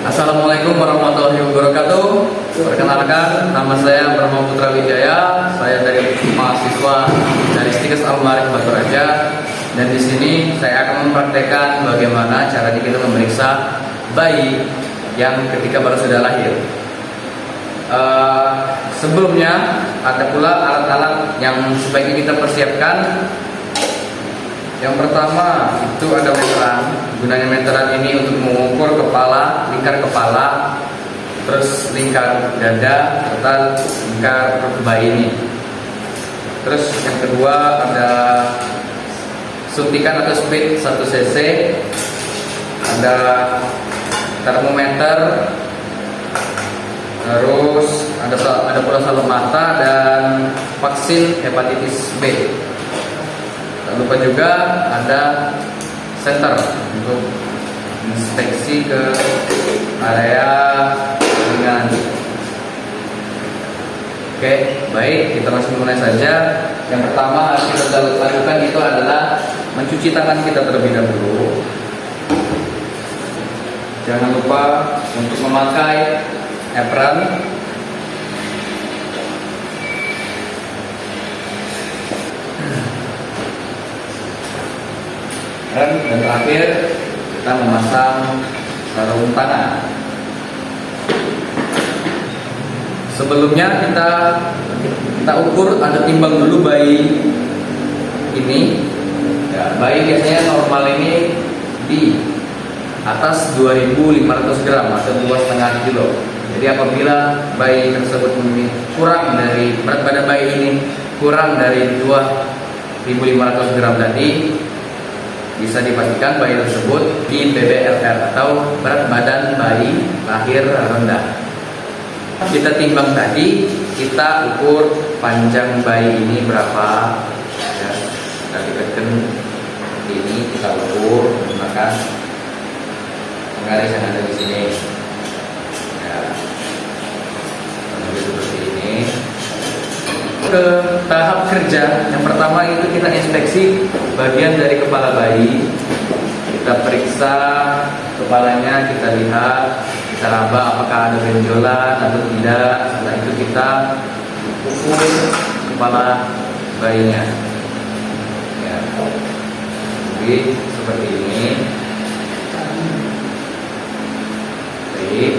Assalamualaikum warahmatullahi wabarakatuh. Perkenalkan, nama saya Brahma Putra Wijaya. Saya dari mahasiswa dari Stikes Al-Ma'arif Batu Raja. Dan di sini saya akan mempraktekkan bagaimana cara kita memeriksa bayi yang ketika baru sudah lahir. Sebelumnya ada pula alat-alat yang sebaiknya kita persiapkan. Yang pertama itu ada meteran. Gunanya meteran ini untuk mengukur kepala, lingkar kepala, terus lingkar dada, serta lingkar perut bayi ini. Terus yang kedua ada suntikan atau speed 1 cc, ada termometer, terus ada pula salep mata dan vaksin hepatitis B. Tak lupa juga ada senter untuk inspeksi ke area ringan. Oke, baik, kita langsung mulai saja. Yang pertama harus kita lakukan itu adalah mencuci tangan kita terlebih dahulu. Jangan lupa untuk memakai apron. Dan terakhir kita memasang sarung tangan. Sebelumnya kita ukur, ada timbang dulu bayi ini. Ya, bayi biasanya normal ini di atas 2.500 gram atau 2,5 kilo. Jadi apabila bayi tersebut kurang dari berat badan bayi ini kurang dari 2.500 gram tadi, bisa dipastikan bayi tersebut di BBLR atau berat badan bayi lahir rendah. Kita timbang tadi, kita ukur panjang bayi ini berapa. Ya, kita dekatkan ini, kita ukur menggunakan penggaris yang ada di sini. Ya, seperti ini. Ke tahap kerja, yang pertama itu kita inspeksi bagian dari kepala bayi. Kita periksa kepalanya, kita lihat, kita raba apakah ada benjolan atau tidak. Setelah itu kita ukur kepala bayinya. Ya, jadi seperti ini. Baik.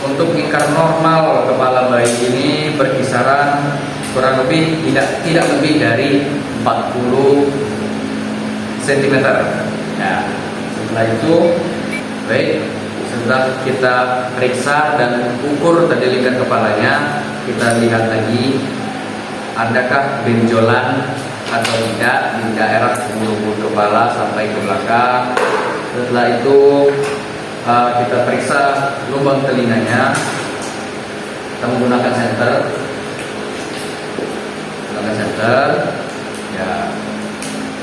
Untuk lingkar normal kepala bayi ini berkisaran kurang lebih tidak lebih dari 40 cm. Ya, setelah itu, baik, setelah kita periksa dan ukur tadi lingkar kepalanya, kita lihat lagi adakah benjolan atau tidak di daerah bulu kepala sampai ke belakang. Setelah itu kita periksa lubang telinganya. Kita menggunakan senter. Ya,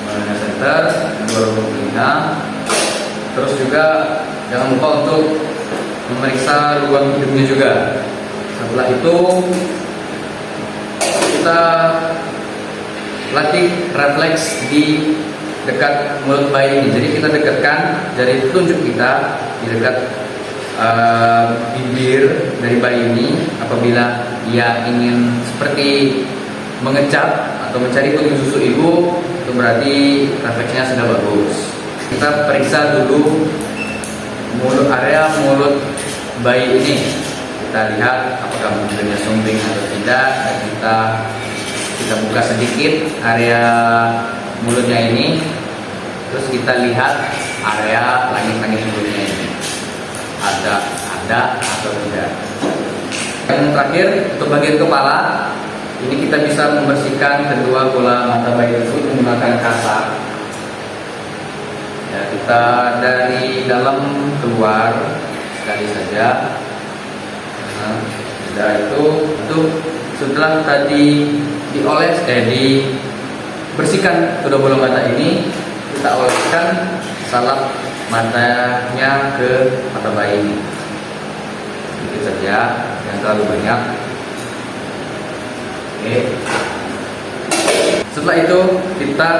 menggunakan senter, dua lubang telinga. Terus juga jangan lupa untuk memeriksa lubang hidungnya juga. Setelah itu kita latih refleks di dekat mulut bayi ini. Jadi kita dekatkan jari telunjuk kita di dekat bibir dari bayi ini. Apabila ia ingin seperti mengecap atau mencari kunci susu ibu, itu berarti refleksnya sudah bagus. Kita periksa dulu area mulut bayi ini. Kita lihat apakah mulutnya sumbing atau tidak. Dan kita buka sedikit area mulutnya ini, terus kita lihat area langit-langit mulutnya ini ada atau tidak. Yang terakhir untuk bagian kepala ini, kita bisa membersihkan kedua bola mata bayi tersebut menggunakan kasar. Ya, kita dari dalam keluar sekali saja. Nah, sudah itu setelah tadi dibersihkan kedua bola mata ini, kita oleskan salep matanya ke mata bayi ini. Sedikit saja, jangan terlalu banyak. Oke. Setelah itu kita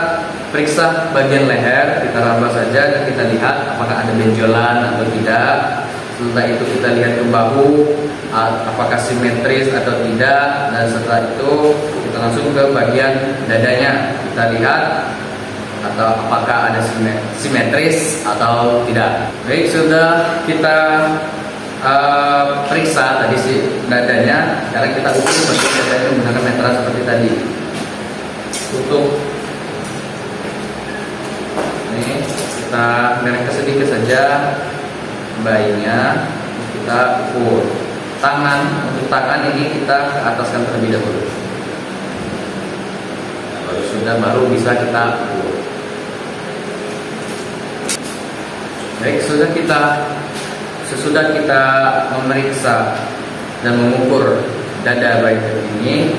periksa bagian leher, kita raba saja dan kita lihat apakah ada benjolan atau tidak. Setelah itu kita lihat ke bahu, apakah simetris atau tidak. Dan setelah itu kita langsung ke bagian dadanya, kita lihat atau apakah ada simetris atau tidak. Baik, sudah kita periksa tadi si dadanya. Sekarang kita ukur bagian dadanya menggunakan meteran seperti tadi. Untuk ini kita merengke sedikit saja bayinya, kita ukur. Untuk tangan ini kita ke ataskan terlebih dahulu. Kalau sudah baru bisa kita ukur. Baik, sesudah kita memeriksa dan mengukur dada bayi ini,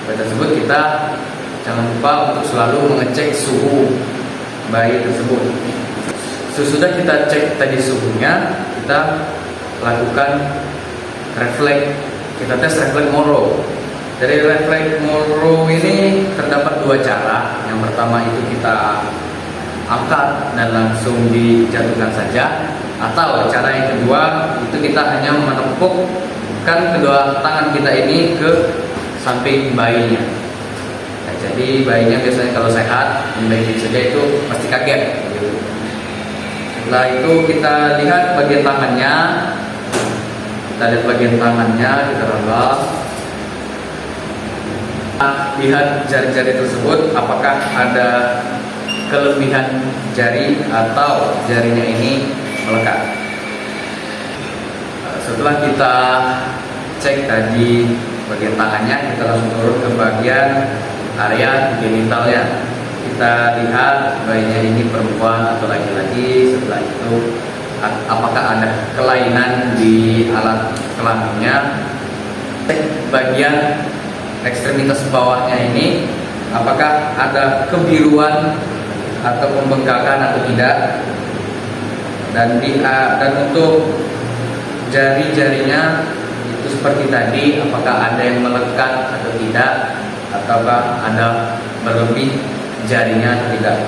tersebut kita jangan lupa untuk selalu mengecek suhu bayi tersebut. Sesudah kita cek tadi suhunya, kita lakukan refleks. Kita tes refleks Monro. Dari refleks Monro ini terdapat dua cara. Yang pertama itu kita angkat dan langsung dijatuhkan saja, atau cara yang kedua itu kita hanya menepukkan kedua tangan kita ini ke samping bayinya. Nah, jadi bayinya biasanya kalau sehat, bayi saja itu pasti kaget. Setelah itu kita lihat bagian tangannya, kita raba. Lihat jari-jari tersebut apakah ada kelebihan jari atau jarinya ini melekat. Setelah kita cek tadi bagian tangannya, kita langsung turun ke bagian area genitalnya. Kita lihat bayinya ini perempuan atau laki-laki. Setelah itu apakah ada kelainan di alat kelaminnya. Cek bagian ekstremitas bawahnya ini, apakah ada kebiruan atau pembengkakan atau tidak. Dan untuk jari-jarinya itu seperti tadi, apakah ada yang melekat atau tidak, ataukah ada berlebih jarinya atau tidak.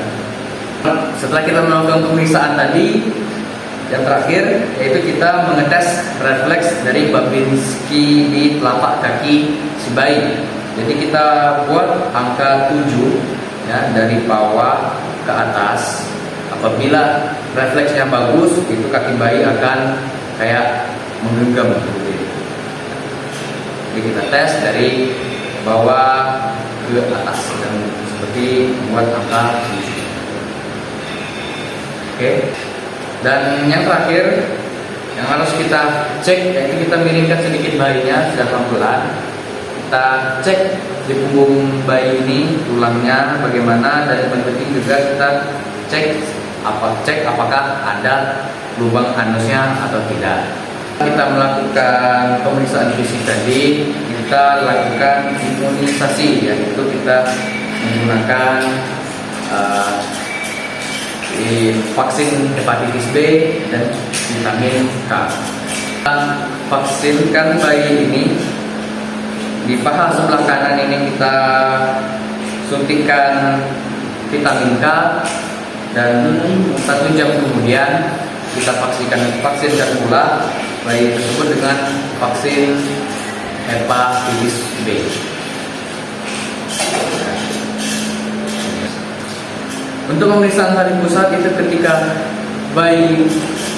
Setelah kita melakukan pemeriksaan tadi, yang terakhir yaitu kita mengetes refleks dari Babinski di telapak kaki si bayi. Jadi kita buat angka 7 ya, dari bawah ke atas. Apabila refleksnya bagus, itu kaki bayi akan kayak menggenggam. Jadi kita tes dari bawah ke atas dan seperti membuat angka 7. Oke. Dan yang terakhir yang harus kita cek yaitu kita miringkan sedikit bayinya sudah pelan-pelan. Kita cek di punggung bayi ini tulangnya bagaimana, dan yang penting juga kita cek apakah ada lubang anusnya atau tidak. Kita melakukan pemeriksaan fisik tadi, kita lakukan imunisasi, yaitu kita menggunakan vaksin hepatitis B dan vitamin K. Kita vaksinkan bayi ini di paha sebelah kanan ini, kita suntikan vitamin K, dan 1 jam kemudian kita vaksinkan pula bayi tersebut dengan vaksin hepatitis B. Untuk pemeriksaan taring pusat itu ketika bayi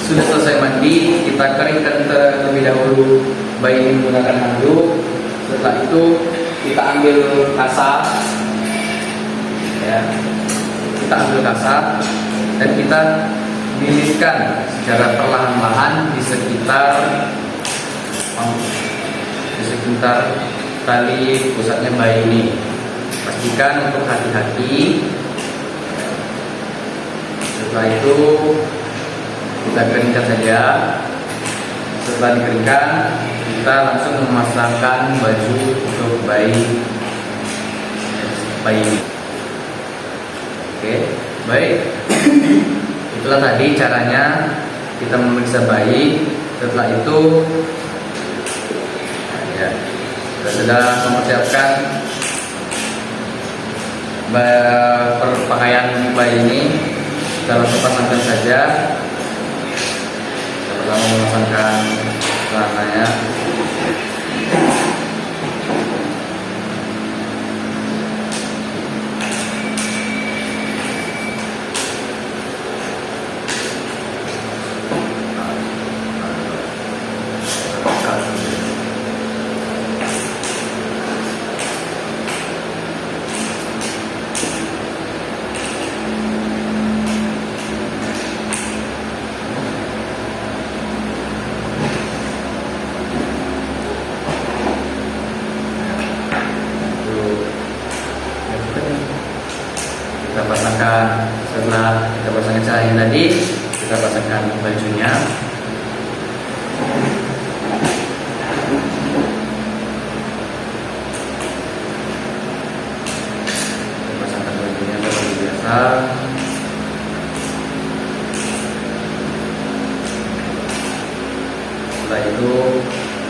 sudah selesai mandi, kita keringkan terlebih dahulu bayi ini menggunakan handuk. Setelah itu kita ambil kasar, ya, dan kita biliskan secara perlahan-lahan di sekitar tali pusatnya bayi ini. Pastikan untuk hati-hati. Setelah itu kita keringkan saja. Setelah dikeringkan, kita langsung memasangkan baju untuk bayi ini. Oke, baik. Itulah tadi caranya kita memeriksa bayi. Setelah itu ya, kita sudah mempersiapkan Perpakaian bayi ini kita langsung pasangkan saja. Pertama memasangkan celananya. Kita pasangkan, setelah kita pasangkan celana tadi, kita pasangkan bajunya. Kita pasangkan bajunya seperti biasa. Setelah itu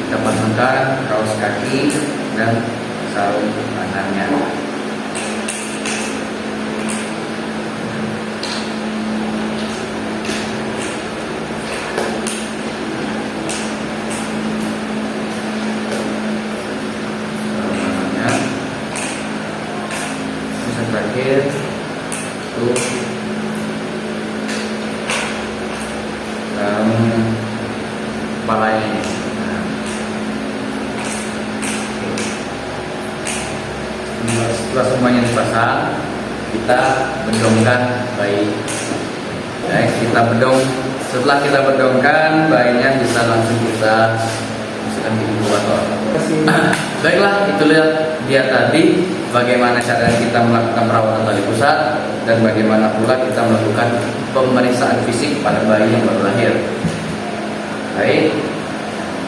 kita pasangkan kaos kaki dan sarung tangannya. Terakhir itu kepalanya ini. Setelah semuanya dipasang, kita bedongkan bayi. Kita bedong. Setelah kita bedongkan, bayinya bisa langsung kita masukkan di inkubator. Baiklah, itulah dia tadi bagaimana cara kita melakukan perawatan tali pusat dan bagaimana pula kita melakukan pemeriksaan fisik pada bayi yang baru lahir. Baik,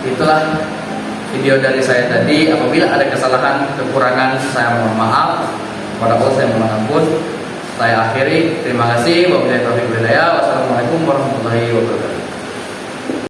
itulah video dari saya tadi. Apabila ada kesalahan, kekurangan, saya mohon maaf. Kepada Allah saya mohon ampun. Saya akhiri. Terima kasih. Wabillahi taufiq wal hidayah. Wassalamualaikum warahmatullahi wabarakatuh.